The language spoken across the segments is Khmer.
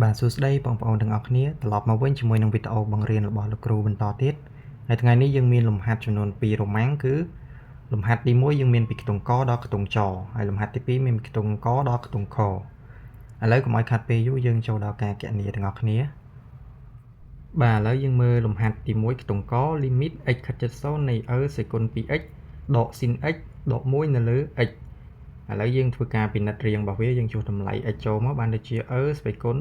បាទសួស្តីបងប្អូនទាំងអស់គ្នាត្រឡប់មកវិញជាមួយនឹងវីដេអូបង្រៀនរបស់លោកគ្រូបន្តទៀតហើយថ្ងៃនេះយើងមានលំហាត់ចំនួន2រ៉ូម៉ាំងគឺលំហាត់ទី1យើងមានពីខ្ទង់កដល់ខ្ទង់ចហើយលំហាត់ទី2មានពីខ្ទង់កដល់ខ្ទង់ខឥឡូវកុំឲ្យខាត់ពេលយូរយើងចូលដល់ការគណនាទាំងអស់គ្នាបាទឥឡូវយើងមើលលំហាត់ទី1ខ្ទង់ក limit x ខិតជិត0នៃ សេគុណ 2x ដក sin x ដក1នៅលើ x ឥឡូវយើងធ្វើការពិនិត្យរៀងរបស់វាយើងជួសតម្លៃ x ចូលមកបានដូចជា ស្វេគុណ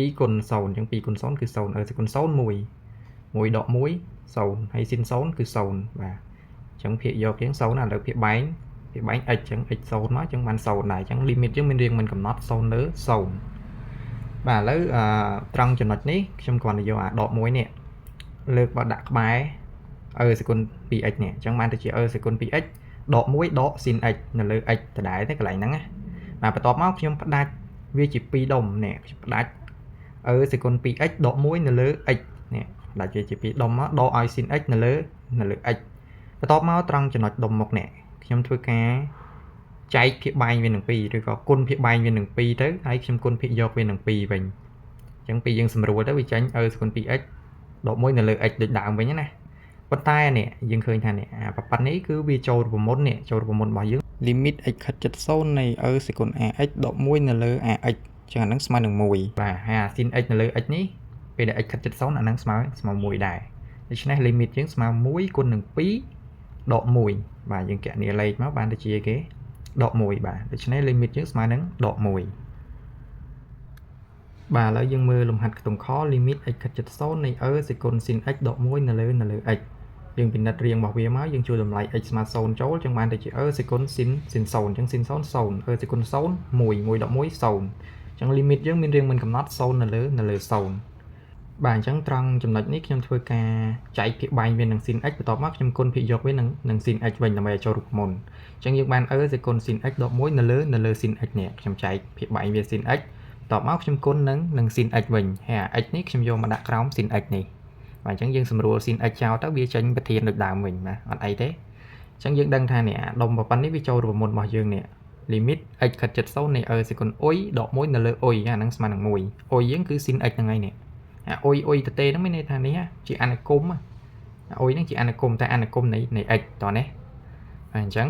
2គុណ0អញ្ចឹង2គុណ0គឺ0សេគុណ0 1 1ដក1 0ហើយ sin 0គឺ0បាទអញ្ចឹងភាគយកជាង0ឥឡូវភាគបែង x អញ្ចឹង x 0មកអញ្ចឹងបាន0ដែរអញ្ចឹង limit យើងមានរៀងមិនកំណត់0លើ0បាទឥឡូវត្រង់ចំណុចនេះខ្ញុំគ្រាន់តែយកអាដក1នេះលើកមកដាក់ក្បែរសេគុណ 2x នេះអញ្ចឹងបានទៅជាសេគុណ 2x ដក1ដក sin x នៅលើ x ដដែលទេកន្លែងហ្នឹងណាបាទបន្ទាប់មកខ្ញុំផ្ដាច់វាជា2ដុំនេះខ្ញុំផ្ដាច់សេគុណ 2x ដក1នៅលើ x នេះផ្ដាច់វាជា2ដុំមកដកឲ្យ sin x នៅលើ x បន្ទាប់មកត្រង់ចំណុចដុំមុខនេះខ្ញុំធ្វើការចែកភាគបែងវានឹង2ឬក៏គុណភាគបែងវានឹង2ទៅហើយខ្ញុំគុណភាគយកវានឹង2វិញអញ្ចឹងពីយើងសម្រួលទៅវាចេញសេគុណ 2x ដក1នៅលើ x ដូចដើមវិញណាប៉ុន្តែនេះយើងឃើញថានេះប៉ាត់នេះគឺវាចូលរូបមន្តនេះចូលរូបមន្តរបស់យើង limit x ខិតជិត0នៃសេគុណ ax ដក1នៅលើ ax ចឹងអានឹងស្មើនឹង1បាទហើយអា sin x នៅលើ x នេះពេលដែល x ខិតជិត0អានឹងស្មើ1ដែរដូច្នេះ limit យើងស្មើ1គុណនឹង2ដក1បាទយើងគណនាលេខមកបានទៅជាគេដក1បាទដូច្នេះ limit យើងស្មើនឹងដក1បាទឥឡូវយើងមើលលំហាត់ខ្ទង់ខ limit x ខិតជិត0នៃសេគុណ sin x ដក1នៅលើ x យើងពិនិត្យរៀងរបស់វាមកយើងជួយតម្លៃ x ស្មើ0ចូលចឹងបានទៅជាសេគុណ sin 0ចឹង sin 0 0សេគុណ0 1 1ដក1 0ចឹង limit យើងមានរៀងមិនកំណត់0នៅលើ0បាទអញ្ចឹងត្រង់ចំណុចនេះខ្ញុំធ្វើការចែកភាគបែងវានឹង sin x បន្ទាប់មកខ្ញុំគុណភាគយកវានឹង sin x វិញដើម្បីឲ្យចូលរូបមន្តអញ្ចឹងយើងបានសេគុណ sin x ដក1នៅលើ sin x នេះខ្ញុំចែកភាគបែងវា sin x បន្ទាប់មកខ្ញុំគុណនឹង sin x វិញហើយអា x នេះខ្ញុំយកមកដាក់ក្រោម sin x នេះបាទអញ្ចឹងយើងសម្រួល sin x ចោលទៅវាចេញប្រធានដូចដើមវិញបាទអត់អីទេអញ្ចឹងយើងដឹងថានេះដុំប៉ុណ្ណនេះវាចូលរូបមន្តរបស់យើងនេះ limit x ខិតជិត0នៃសេគុណអ៊ុយដក1នៅលើអ៊ុយអាហ្នឹងស្មើនឹង1អ៊ុយយើងគឺ sin x ហ្នឹងហើយនេះអាអ៊ុយតទេហ្នឹងមានន័យថានេះជាអនុគមអ៊ុយហ្នឹងជាអនុគមតែអនុគមនៃ x តោះនេះបាទអញ្ចឹង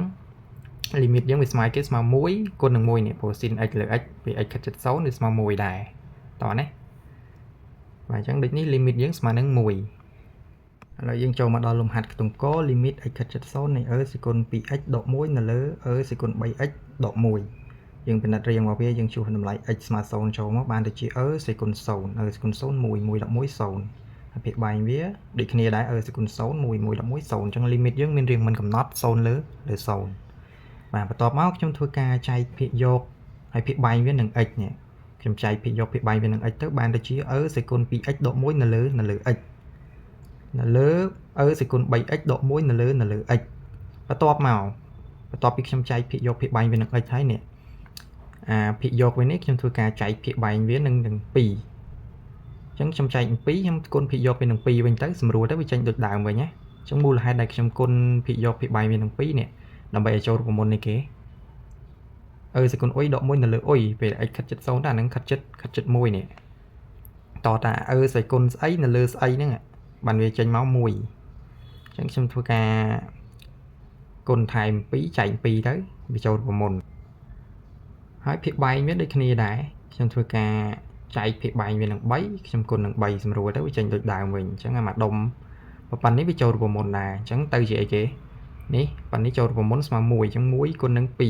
limit យើងវាស្មើគេស្មើ1គុណនឹង1នេះព្រោះ sin x លើ x វា x ខិតជិត0វាស្មើ1ដែរតោះនេះបាទអញ្ចឹងដូចនេះ limit យើងស្មើនឹង1ឥឡូវយើងចូលមកដល់លំហាត់ខ្ទង់ក limit x ខិតជិត0នៃសេគុណ 2x ដក1នៅលើសេគុណ 3x ដក1យើងពិនិត្យរៀងរបស់វាយើងជួសតម្លៃ x ស្មើ0ចូលមកបានទៅជាសេគុណ0សេគុណ0 1 1ដក1 0ហើយភាគបែងវាដូចគ្នាដែរសេគុណ0 1 1ដក1 0អញ្ចឹង limit យើងមានរៀងមិនកំណត់0លើ0បាទបន្ទាប់មកខ្ញុំធ្វើការចែកភាគយកហើយភាគបែងវានឹង x នេះខ្ញុំចែកភាគយកភាគបែងវានឹង x ទៅបានទៅជាសេគុណ 2x ដក1នៅលើ x នៅលើសេគុណ 3x ដក1នៅលើ x បន្ទាប់ពីខ្ញុំចែកភាគយកភាគបែងវានឹង x ហើយនេះភាគយកវានេះខ្ញុំធ្វើការចែកភាគបែងវានឹង2អញ្ចឹងខ្ញុំចែក2ខ្ញុំគុណភាគយកវានឹង2វិញទៅសម្រួលទៅវាចេញដូចដើមវិញណាអញ្ចឹងមូលហេតុដែលខ្ញុំគុណភាគយកភាគបែងវានឹង2នេះដើម្បីឲ្យចូលរូបមន្តនេះគេសេគុណអ៊ុយដក1នៅលើអ៊ុយពេល x ខិតជិត0តែអានឹងខិតជិត1នេះតតាសេគុណស្អីនៅលើស្អីហ្នឹងបានវាចេញមក1អញ្ចឹងខ្ញុំធ្វើការគុណថែម2ចែក2ទៅវាចូលរូបមន្តហើយភាគបែងវាដូចគ្នាដែរខ្ញុំធ្វើការចែកភាគបែងវានឹង3ខ្ញុំគុណនឹង3សម្រួលទៅវាចេញដូចដើមវិញអញ្ចឹងអាមួយដុំប៉ុណ្ណនេះវាចូលរូបមន្តដែរអញ្ចឹងទៅជាអីគេនេះប៉ុណ្នេះចូលរូបមន្តស្មើ1អញ្ចឹង1គុណនឹង2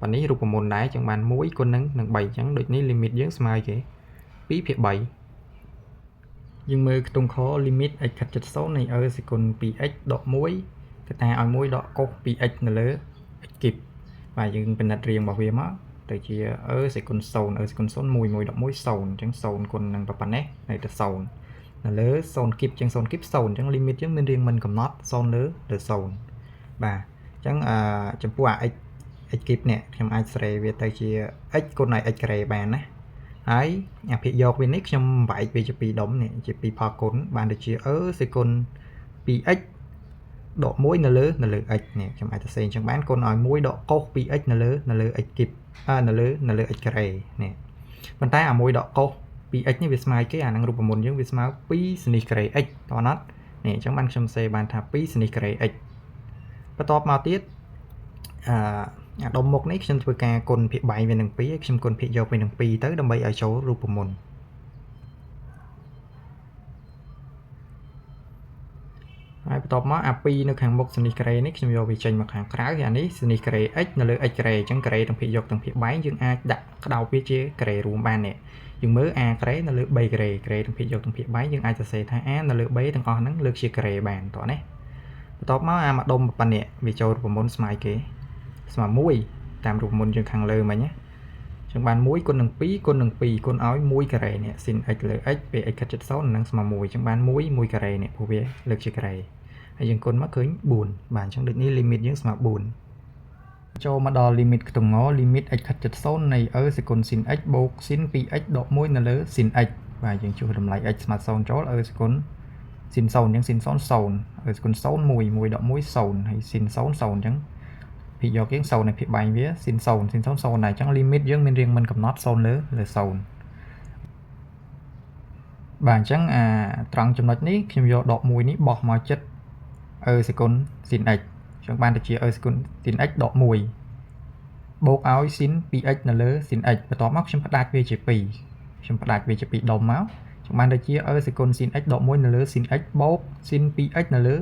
ប៉ុណ្នេះរូបមន្តដែរអញ្ចឹងបាន1គុណនឹង3អញ្ចឹងដូចនេះ limit យើងស្មើគេ2ភាគ3យើងមើលខ្ទង់ខ limit x ខិតជិត0នៃសេគុណ 2x ដក1កតាឲ្យ1ដកកុស 2x នៅលើ x គីបបាទយើងពិនិត្យរៀងរបស់វាមកទៅជាសេគុណ0សេគុណ0 1 1ដក1 0អញ្ចឹង0គុណនឹងប៉ុណ្ណេះហើយទៅ0នៅលើ0គីបអញ្ចឹង0គីប0អញ្ចឹង limit យើងមានរៀងមិនកំណត់0លើ0បាទអញ្ចឹងចំពោះx គីបនេះខ្ញុំអាចស្រេវាទៅជា x គុណឲ្យ x ការ៉េបានណាហើយភាគយកវានេះខ្ញុំបែកវាជា2ដុំនេះជា2ផលគុណបានទៅជាសេគុណ 2x ដក1នៅលើ x នេះខ្ញុំអាចសរសេរអញ្ចឹងបានគុណឲ្យ1ដកកុស 2x នៅលើ x គីបនៅលើ x ការ៉េនេះ ប៉ុន្តែអាមួយដកកុស 2x នេះវាស្មើគេអានឹងរូបមន្តយើងវាស្មើ2សនីការ៉េ x តោះណាត់នេះអញ្ចឹងបានខ្ញុំសេបានថា2សនីការ៉េ x បន្ទាប់មកទៀតអាដុំមុខនេះខ្ញុំធ្វើការគុណភាគបែងវានឹង2ហើយខ្ញុំគុណភាគយកវានឹង2ទៅដើម្បីឲ្យចូលរូបមន្តហើយបន្ទាប់មកអា2នៅខាងមុខសនីការ៉េនេះខ្ញុំយកវាចេញមកខាងក្រៅហើយអានេះសនីការ៉េ x នៅលើ x ការ៉េអញ្ចឹងការ៉េទាំងភាគយកទាំងភាគបែងយើងអាចដាក់ក្តោបវាជាការ៉េរួមបាននេះយើងមើល a ការ៉េនៅលើ b ការ៉េការ៉េទាំងភាគយកទាំងភាគបែងយើងអាចសរសេរថា a នៅលើ b ទាំងអស់ហ្នឹងលើកជាការ៉េបានតោះណាបន្ទាប់មកអាម្ដុំប៉ុណ្ណេះវាចូលរូបមន្តស្មើគេស្មើ1តាមរូបមន្តយើងខាងលើមិញណាអញ្ចឹងបាន1គុណនឹង2គុណនឹង2គុណឲ្យ1ការ៉េនេះ sin x លើ x ពេល x ខិតជិត0នឹងស្មើ1អញ្ចឹងបាន1ការ៉េនេះព្រោះវាលើកជាការ៉េហើយយើងគុណមកឃើញ4បាទអញ្ចឹងដូចនេះ limit យើងស្មើ4ចូលមកដល់ limit ខ្ទង់ង limit x ខិតជិត0នៃ សេគុណ sin x បូក sin 2x ដក1នៅលើ sin x បាទយើងជួសតម្លៃ x ស្មើ0ចូលសេគុណ sin 0អញ្ចឹង sin 0 0សេគុណ0 1 1ដក1 0ហើយ sin 0 0អញ្ចឹងភាគយកយើង0នៃភាគបែងវា sin 0 sin 0 0ដែរអញ្ចឹង limit យើងមានរៀងមិនកំណត់0លើ0បាទអញ្ចឹងត្រង់ចំណុចនេះខ្ញុំយកដក1នេះបោះមកចិត្តសេគុណ sin x អញ្ចឹងបានទៅជាសេគុណ sin x ដក1បូកឲ្យ sin 2x នៅលើ sin x បន្ទាប់មកខ្ញុំផ្ដាច់វាជា2ខ្ញុំផ្ដាច់វាជា2ដុំមកចឹងបានទៅជាសេគុណ sin x ដក1នៅលើ sin x បូក sin 2x នៅលើ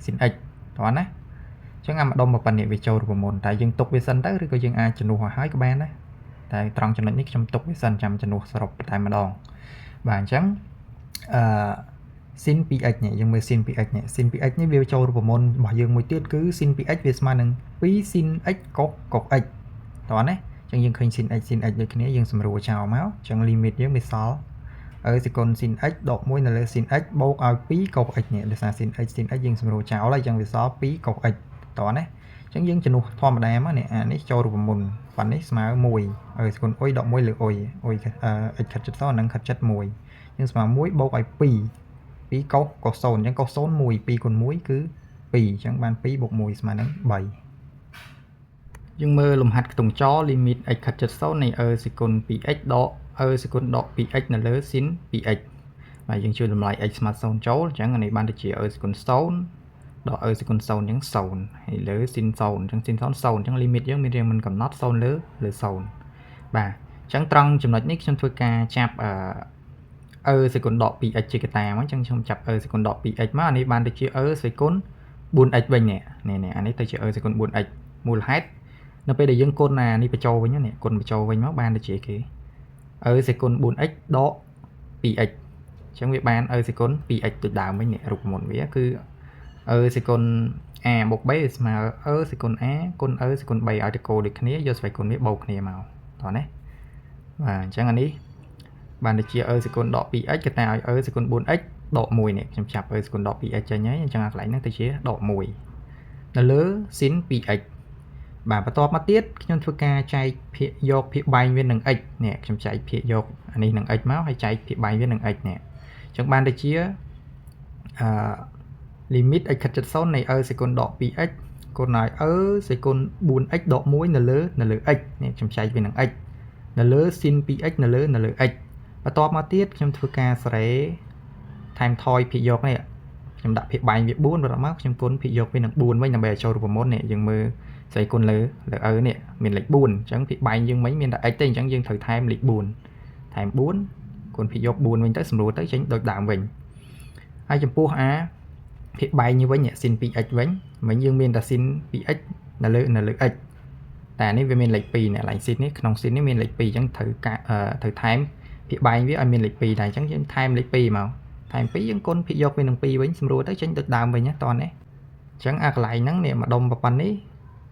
sin x តោះណាចឹងអាម្ដុំប៉ុណ្ណេះវាចូលរូបមន្តតែយើងទុកវាសិនទៅឬក៏យើងអាចជំនួសឲ្យហើយក៏បានដែរតែត្រង់ចំណុចនេះខ្ញុំទុកវាសិនចាំជំនួសសរុបតែម្ដងបាទអញ្ចឹងsin 2x នេះយើងមើល sin 2x នេះ sin 2x នេះវាចូលរូបមន្តរបស់យើងមួយទៀតគឺ sin 2x វាស្មើនឹង2 sin x កុស x តោះណាអញ្ចឹងយើងឃើញ sin x ដូចគ្នាយើងសម្រួលចោលមកអញ្ចឹង limit យើងវាសល់សេគុណ sin x ដក1នៅលើ sin x បូកឲ្យ2កុស x នេះដោយសារ sin x យើងសម្រួលចោលហើយអញ្ចឹងវាសល់2កុស x តោះណាអញ្ចឹងយើងជំនួសធម្មតាមកនេះអានេះចូលរូបមន្តប៉ុណ្នេះស្មើ1សេគុណអុយដក1លើអុយ x ខិតជិត0និងខិតជិត1អញ្ចឹងស្មើ1បូកឲ្យ2កុស0អញ្ចឹងកុស0 1 2គុណ1គឺ2អញ្ចឹងបាន2បូក1ស្មើនឹង3យើងមើលលំហាត់ខ្ទង់ច limit x ខិតជិត0នៃសេគុណ 2x ដកសេគុណដក 2x នៅលើ sin 2x បាទយើងជួយតម្លៃ x ស្មើ0ចូលអញ្ចឹងអានេះបានទៅជាសេគុណ0ដកសេគុណ0អញ្ចឹង0ហើយលើ sin 0អញ្ចឹង sin 0 0អញ្ចឹង limit យើងមានរៀងមិនកំណត់0លើ0បាទអញ្ចឹងត្រង់ចំណុចនេះខ្ញុំធ្វើការចាប់សេគុណដក 2x ជាកតាមកអញ្ចឹងខ្ញុំចាប់សេគុណដក 2x មកអានេះបានទៅជាសេគុណ 4x វិញនេះអានេះទៅជាសេគុណ 4x មូលហេតុនៅពេលដែលយើងគុណនេះបញ្ចូលវិញនេះគុណបញ្ចូលវិញមកបានទៅជាគេសេគុណ 4x ដក 2x អញ្ចឹងវាបានសេគុណ 2x ដូចដើមវិញនេះរូបមន្តវាគឺសេគុណ a បូក b ស្មើសេគុណ a គុណសេគុណ 3ឲ្យទៅគោលដូចគ្នាយកស្វ័យគុណវាបូកគ្នាមកតោះណាបាទអញ្ចឹងអានេះបានទៅជាសេគុណដក 2x គេតែឲ្យសេគុណ 4x ដក1នេះខ្ញុំចាប់សេគុណដក 2x ចេញហើយអញ្ចឹងអាកន្លែងហ្នឹងទៅជាដក1នៅលើ sin 2x បាទបន្ទាប់មកទៀតខ្ញុំធ្វើការចែកភាគយកភាគបែងវានឹង x នេះខ្ញុំចែកភាគយកអានេះនឹង x មកហើយចែកភាគបែងវានឹង x នេះអញ្ចឹងបានទៅជាlimit x ខិតជិត0នៃសេគុណដក 2x គុណឲ្យសេគុណ 4x ដក1នៅលើ x នេះខ្ញុំចែកវានឹង x នៅលើ sin 2x នៅលើ x បន្ទាប់មកទៀតខ្ញុំធ្វើការសេរីថែមថយភាគយកនេះខ្ញុំដាក់ភាគបែងវា4បន្ទាប់មកខ្ញុំគុណភាគយកវានឹង4វិញដើម្បីឲ្យចូលរូបមន្តនេះយើងមើលស្អីគុណលើនេះមានលេខ4អញ្ចឹងភាគបែងយើងមិញមានតែ x ទេអញ្ចឹងយើងត្រូវថែមលេខ4ថែម4គុណភាគយក4វិញទៅសម្រួលទៅចេញដូចដើមវិញហើយចំពោះភាគបែងនេះវិញ sin 2x វិញមិញយើងមានតែ sin 2x នៅលើ x តែនេះវាមានលេខ2នេះកន្លែង sin នេះក្នុង sin នេះមានលេខ2អញ្ចឹងត្រូវថែមភាគបែងវាឲ្យមានលេខ2ដែរអញ្ចឹងយើងថែមលេខ2មកថែម2យើងគុណភាគយកវានឹង2វិញសម្រួលទៅចេញដូចដើមវិញណាតោះនេះអញ្ចឹងអាកន្លែងហ្នឹងនេះម្ដុំប៉ុណ្ណេះ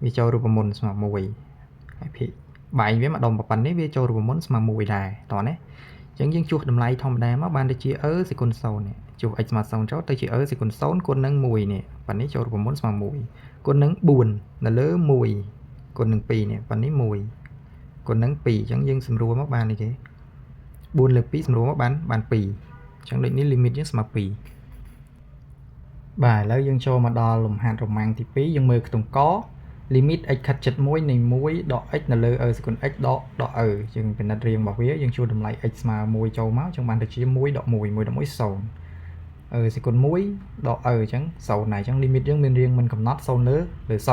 វាចូលរូបមន្តស្មើ1ហើយភាគបែងវាម្ដុំប៉ុណ្ណេះវាចូលរូបមន្តស្មើ1ដែរតោះនេះអញ្ចឹងយើងជួសតម្លៃធម្មតាមកបានទៅជាសេគុណ0នេះជួស x ស្មើ0ចូលទៅជាសេគុណ0គុណនឹង1នេះប៉ុណ្ណេះចូលរូបមន្តស្មើ1គុណនឹង4នៅលើ1គុណនឹង2នេះប៉ុណ្ណេះ1គុណនឹង2អញ្ចឹងយើងសម្រួលមកបាននេះគេ4លើ2សម្រួលមកបាន2អញ្ចឹងដូចនេះ limit យើងស្មើ2បាទឥឡូវយើងចូលមកដល់លំហាត់រ៉ូម៉ាំងទី2យើងមើលខ្ទង់ក limit x ខិតជិត1នៃ1ដក x នៅលើ សេគុណ x ដក យើងពិនិត្យរៀងរបស់វាយើងជួតម្លៃ x ស្មើ1ចូលមកចឹងបានទៅជា1ដក1 1ដក1 0 សេគុណ1ដក ចឹង0ណាអញ្ចឹង limit យើងមានរៀងមិនកំណត់0លើ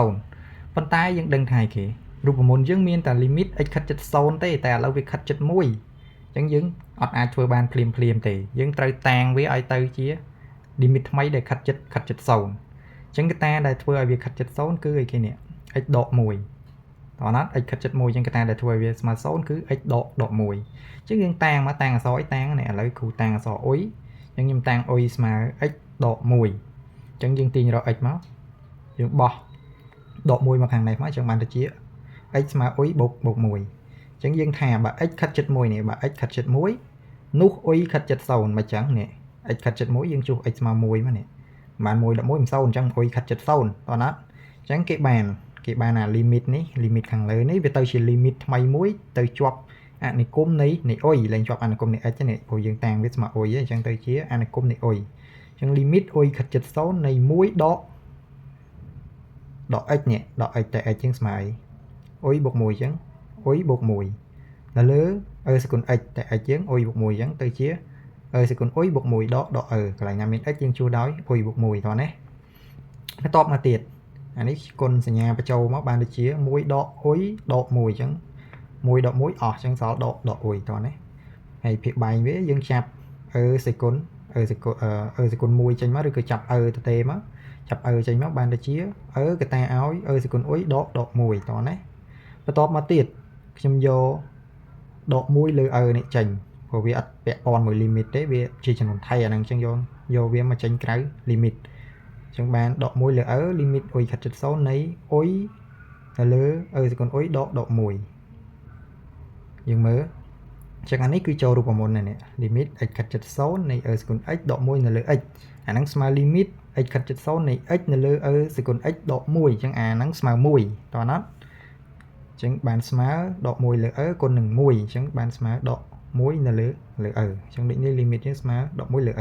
0ប៉ុន្តែយើងដឹងថាគេរូបមន្តយើងមានតែ limit x ខិតជិត0ទេតែឥឡូវវាខិតជិត1អញ្ចឹងយើងអត់អាចធ្វើបានភ្លាមទេយើងត្រូវតាំងវាឲ្យទៅជា limit ថ្មីដែលខិតជិត0អញ្ចឹងកតាដែលធ្វើឲ្យវាខិតជិត0គឺអីគេនេះ x ដក1តោះណា x ខិតជិត1អញ្ចឹងកតាដែលធ្វើឲ្យវាស្មើ0គឺ x ដក1អញ្ចឹងយើងតាំងមកតាំងអក្សរអីតាំងនេះឥឡូវគ្រូតាំងអក្សរអុយអញ្ចឹងខ្ញុំតាំងអុយស្មើ x ដក1អញ្ចឹងយើងទាញរក x មកយើងបោះដក1មកខាងនេះមកអញ្ចឹងបានទៅជា x ស្មើអុយបូក1អញ្ចឹងយើងថាបើ x ខិតជិត1នេះបើ x ខិតជិត1នោះអុយខិតជិត0មិនអញ្ចឹងនេះ x ខិតជិត1យើងជួស x ស្មើ1មកនេះបាន1ដក1មិន0អញ្ចឹងអុយខិតជិត0តោះណាអញ្ចឹងគេបានអា limit នេះ limit ខាងលើនេះវាទៅជា limit ថ្មីមួយទៅជាប់អនុគមនៃអុយឡើងជាប់អនុគមនៃ x នេះព្រោះយើងតាំងវាស្មើអុយអញ្ចឹងទៅជាអនុគមនៃអុយអញ្ចឹង limit អុយខិតជិត0នៃ1ដក x នេះដក x តែ x ជាងស្មើអុយបូក1អញ្ចឹងអុយបូក1នៅលើសេគុណ x តែ x ជាងអុយបូក1អញ្ចឹងទៅជាសេគុណអុយបូក1ដកកន្លែងណាមាន x យើងជួសដោយអុយបូក1តោះណាបន្ទាប់មកទៀតអានេះគុណសញ្ញាបញ្ចូលមកបានដូចជា1ដកអុយដក1អញ្ចឹង1ដក1អស់អញ្ចឹងសល់ដកអុយតោះណាហើយភាគបែងវាយើងចាប់សេគុណសេគុណ1ចេញមកឬក៏ចាប់ទៅទេមកចាប់ចេញមកបានដូចជាកតាឲ្យសេគុណអុយដក1តោះណាបន្ទាប់មកទៀតខ្ញុំយកដក1លើនេះចេញព្រោះវាអត់ពាក់ព័ន្ធមួយ limit ទេវាជាចំនួនថៃអាហ្នឹងអញ្ចឹងយកវាមកចេញក្រៅ limit អញ្ចឹងបានដក1លើ limit អុយខិតជិត0នៃអុយទៅលើសេគុណអុយដក1យើងមើលអញ្ចឹងអានេះគឺចូលរូបមន្តនេះ limit x ខិតជិត0នៃសេគុណ x ដក1នៅលើ x អាហ្នឹងស្មើ limit x ខិតជិត0នៃ x នៅលើសេគុណ x ដក1អញ្ចឹងអាហ្នឹងស្មើ1តោះណាអញ្ចឹងបានស្មើដក1លើគុណនឹង1អញ្ចឹងបានស្មើដក1នៅលើអញ្ចឹងដូចនេះ limit យើងស្មើដក1លើ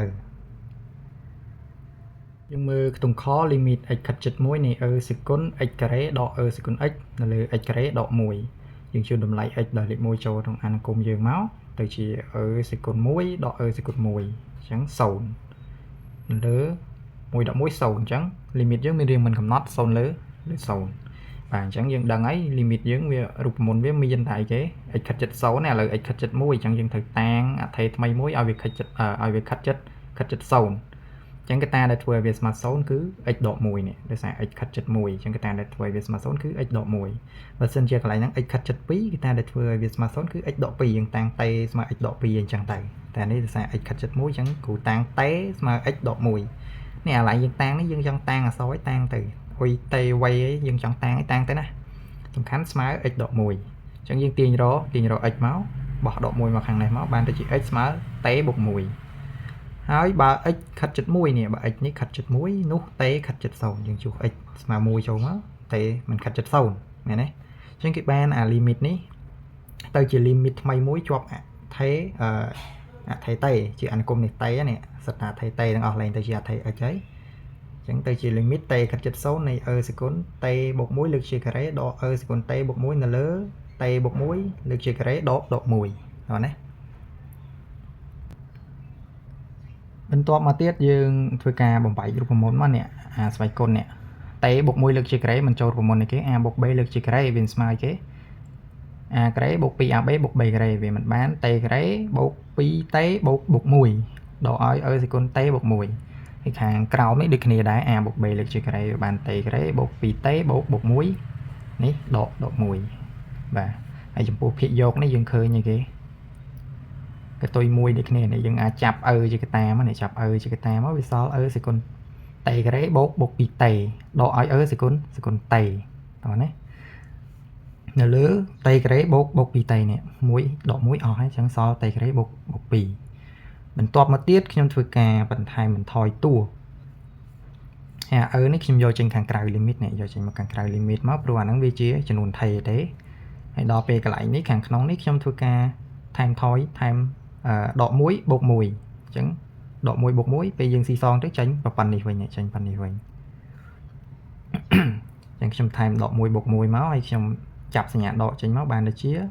យើងមើលខ្ទង់ខ limit x ខិតជិត1នៃសេគុណ x ការ៉េដកសេគុណ x នៅលើ x ការ៉េដក1យើងជួនតម្លៃ x ដោយលេខ1ចូលក្នុងអនុគមយើងមកទៅជាសេគុណ1ដកសេគុណ1អញ្ចឹង0នៅលើ1ដក1 0អញ្ចឹង limit យើងមានរៀងមិនកំណត់0លើ0បាទអញ្ចឹងយើងដឹងហើយ limit យើងវារូបមន្តវាមានតែអីគេ x ខិតជិត0ណាឥឡូវ x ខិតជិត1អញ្ចឹងយើងត្រូវតាំងអថេថ្មីមួយឲ្យវាខិតជិត0អញ្ចឹងកតាដែលធ្វើឲ្យវាស្មើ0គឺ x ដក1នេះដោយសារ x ខិតជិត1អញ្ចឹងកតាដែលធ្វើឲ្យវាស្មើ0គឺ x ដក1បើសិនជាកន្លែងហ្នឹង x ខិតជិត2កតាដែលធ្វើឲ្យវាស្មើ0គឺ x ដក2យើងតាំងតេស្មើ x ដក2អញ្ចឹងទៅតែនេះដោយសារ x ខិតជិត1អញ្ចឹងគ្រូតាំងតេស្មើ x ដក1នេះអាឡៃយើងតាំងនេះយើងចង់តាំងអក្សរឲ្យតាំងទៅអុយតេវ័យយើងចង់តាំងឲ្យតាំងទៅណាសំខាន់ស្មើ x ដក1អញ្ចឹងយើងទាញរក x មកបោះដក1មកខាងនេះមកបានទៅជា x ស្មើតេបូក1ហើយបើ x ខិតជិត1នេះបើ x នេះខិតជិត1នោះតេខិតជិត0យើងជួស x ស្មើ1ចូលមកតេមិនខិតជិត0មែនទេអញ្ចឹងគេបានអា limit នេះទៅជា limit ថ្មីមួយជាប់អថេតេជាអនុគមនេះតេនេះសិតថាថេតេទាំងអស់ឡើងទៅជាអថេ x ហើយអញ្ចឹងទៅជា limit តេខិតជិត0នៃសេគុណតេបូក1លើកជាការ៉េដកសេគុណតេបូក1នៅលើតេបូក1លើកជាការ៉េដក1ហ្នឹងណាបន្ទាប់មកទៀតយើងធ្វើការបំបែករូបមន្តមកនេះអាស្វ័យគុណនេះតេបូក1លើកជាការ៉េមិនចូលរូបមន្តនេះគេaបូកbលើកជាការ៉េវាស្មើគេ a ការ៉េបូក 2ab បូក b ការ៉េវាមិនបានតេការ៉េបូក 2t បូក1ដកឲ្យសេគុណតេបូក1ហើយខាងក្រោមនេះដូចគ្នាដែរ a បូក b លើកជាការ៉េវាបានតេការ៉េបូក 2t បូក1នេះដក1បាទហើយចំពោះភាគយកនេះយើងឃើញអីគេកតុយមួយដូចគ្នានេះយើងអាចចាប់ជាកតាមកនេះចាប់ជាកតាមកវាសល់សេគុណតេការ៉េបូក 2t ដកឲ្យសេគុណតេតោះណានៅលើតេការ៉េបូក 2t នេះ1ដក1អស់ហើយអញ្ចឹងសល់តេការ៉េបូក2បន្ទាប់មកទៀតខ្ញុំធ្វើការបន្ថែមបន្ថយតួនេះខ្ញុំយកចេញខាងក្រៅ limit នេះយកចេញមកខាងក្រៅ limit មកព្រោះអាហ្នឹងវាជាចំនួនថេទេហើយដល់ពេលកន្លែងនេះខាងក្នុងនេះខ្ញុំធ្វើការថែមដក1បូក1អញ្ចឹងដក1បូក1ពេលយើងស៊ីសងទៅចេញប៉ុណ្ណេះវិញចេញប៉ុណ្ណេះវិញអ chẳng trong time đọ mùi bột mùi máu hay trong chập sẽ nhạt đọ tránh máu bàn được chia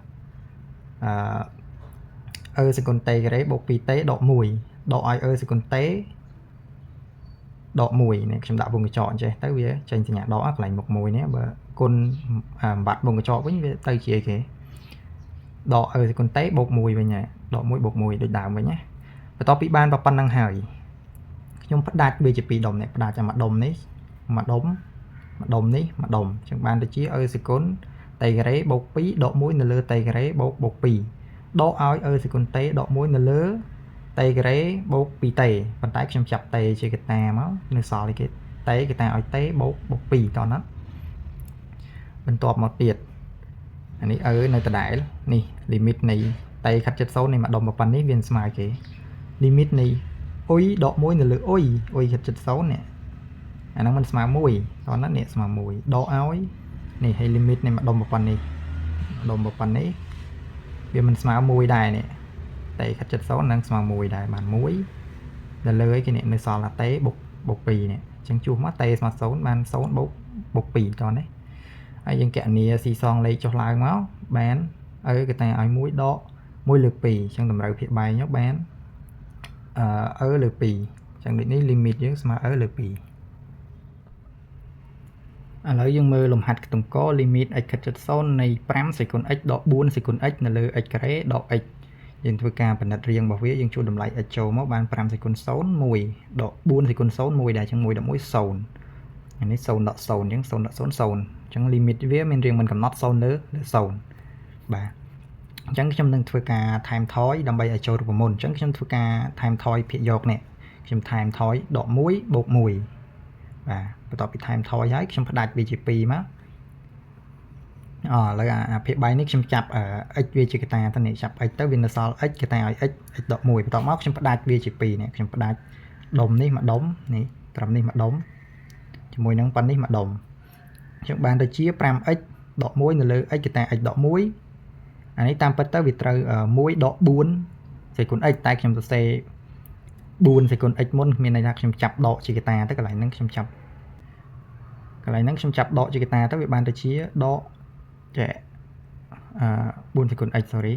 sẽ còn tê cái đấy bột pi tế đọ mùi đọ ai sẽ còn tế đọ mùi này trong đạo vùng cái chọn chơi tới vì tranh sẽ nhạt đọ lại một mùi nhé và con bạt vùng cái chọn với tay chia kìa đọ sẽ còn tế bột mùi về nhà đọ mũi bột mùi được đạo vậy nhé và to bị ban và pan năng hải nhưng phát đạt bây giờ bị đồng này phát đạt cho mặt đồng đấy mặt đồng ní mặt đồng chẳng ban được chia sẽ còn tay cái đấy bột pí đọ mũi là lơ tay cái đấy bột pì đọ áo sẽ còn tế đọ mũi là lơ tay cái đấy bột pì tề bàn tay trong chập tề chỉ cái tà máu nơi sò cái tế cái tà ở tế bột pì to lắm bên tọp một tiệt anh ấy nơi ta đại nè limit này tay khách chất xấu này mà đồng một phần đấy viên smile kì limit này ôi đọ mũi là lơ ôi khách chất xấu nè nó mình smile mũi đó nó nè smile mũi đọ áo này hay limit này mà đồng một phần này đồng một phần ấy vì mình smile mũi đài nè tay khách chất xấu năng smile mũi đài bàn mũi là lưới cái này nơi sò là tế bột pì nè chẳng chu mắt tay smile xấu ban xấu bột pì cho đấy ai dân kẹo này xì son lấy cho lại máu bán cái tay ở mũi đó mũi lược pì trong tầm đầu phía bài nhóc bán ở lược pì chẳng định ní limit với smile ở lược pì lấy dương mơ lồng hạt tổng có limit x khách chất số này 5 sẽ còn x đọ 4 sẽ còn x là lơ x cái đọ x dân thôi ca bản đặt riêng bảo viết dân chu đầm lại x châu máu ban 5 sẽ còn 6 mùi đọ 4 sẽ còn 6 mùi đại trong mùi đọ mũi sồn này sồn đọ sồn những sồn đọ sồn chẳng limit viết mình riêng mình cầm nót sồn nữa để sồn bà chẳng trong nâng thôi ca time thói đầm bay x châu được một môn chẳng trong thôi ca time thói phía dọc nè trong time thói đọ mũi bột mùi vàต่อไป time ทอยย้ายខ្ញុំផ្ដាច់ VGP មកแล้วភាគ3នេះខ្ញុំចាប់ x វាជាកតាទៅនេះចាប់ x ទៅវានៅសល់ x កតាឲ្យ x ដក1បន្ទាប់មកខ្ញុំផ្ដាច់ VGP នេះខ្ញុំផ្ដាច់ដុំនេះមកដុំនេះត្រឹមនេះមកដុំជាមួយនឹងប៉ុននេះមកដុំខ្ញុំបានទៅជា 5x ដក1នៅលើ x កតា x ដក1អានេះតាមពិតទៅវាត្រូវ1ដក4សេគុណ x តែខ្ញុំសរសេរ4សេគុណ x មុនមានន័យថាខ្ញុំចាប់ដកជាកតាទៅកន្លែងហ្នឹងខ្ញុំចាប់ដកជាកតាទៅវាបានទៅជាដកចែក4សេគុណ x sorry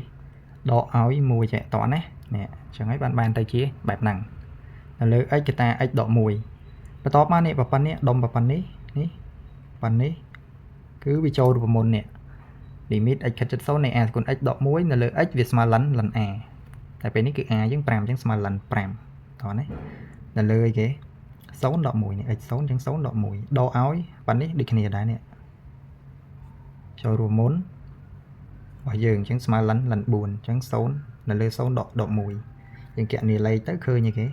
ដកឲ្យ1ចែកតណានេះអញ្ចឹងហើយបានទៅជាបែបហ្នឹងនៅលើ x កតា x ដក1បន្ទាប់មកនេះប្រព័ន្ធនេះដុំប្រព័ន្ធនេះប៉ុននេះគឺវាចូលរូបមន្តនេះ limit x ខិតចិត្ត0នៃ a សេគុណ x ដក1នៅលើ x វាស្មើលន a តែពេលនេះគឺ a យើង5អញ្ចឹងស្មើលន5តោះណានៅលើអីគេ0ដក1នេះ x 0អញ្ចឹង0ដក1ដកឲ្យប៉ុណ្នេះដូចគ្នាដែរនេះចូលរួមមុនរបស់យើងអញ្ចឹងស្មើលន4អញ្ចឹង0នៅលើ0ដក1យើងគណនាលេខទៅឃើញអីគេ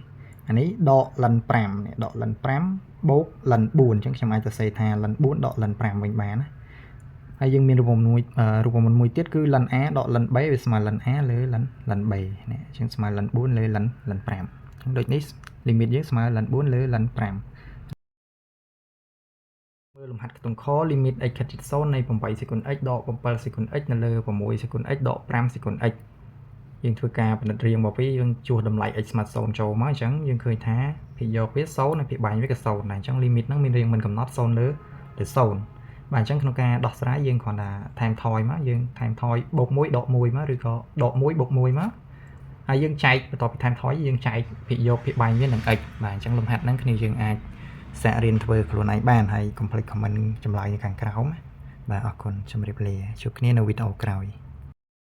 អានេះដកលន5នេះដកលន5បូកលន4អញ្ចឹងខ្ញុំអាចទៅសេថាលន4ដកលន5វិញបានណាហើយយើងមានរូបមន្តមួយទៀតគឺលន a ដកលន b វាស្មើលន a លើលន b នេះអញ្ចឹងស្មើលន4លើលន5អញ្ចឹងដូចនេះlimit យើងស្មើលន4លើលន5មើលលំហាត់ខ្ទង់ខ limit x ខិតជិត0នៃ8សេគុណ x ដក7សេគុណ x នៅលើ6សេគុណ x ដក5សេគុណ x យើងធ្វើការពិនិត្យរៀងមកពីយើងជួសតម្លៃ x ស្មើ0ចូលមកអញ្ចឹងយើងឃើញថាភាគយកវា0និងភាគបាញ់វាក៏0ដែរអញ្ចឹង limit ហ្នឹងមានរៀងមិនកំណត់0លើ0បាទអញ្ចឹងក្នុងការដោះស្រាយយើងគ្រាន់តែ time ថយមកយើង time ថយបូក1ដក1មកឬក៏ដក1បូក1មកហើយយើងចែកបន្ទាប់ពី time ថយយើងចែកភាគយកភាគបាញ់វានឹង x បាទអញ្ចឹងលំហាត់ហ្នឹងគ្នាយើងអាចសាករៀនធ្វើខ្លួនឯងបានហើយកុំភ្លេច comment ចម្លើយនៅខាងក្រោមបាទអរគុណជម្រាបលាជួបគ្នានៅវីដេអូក្រោយ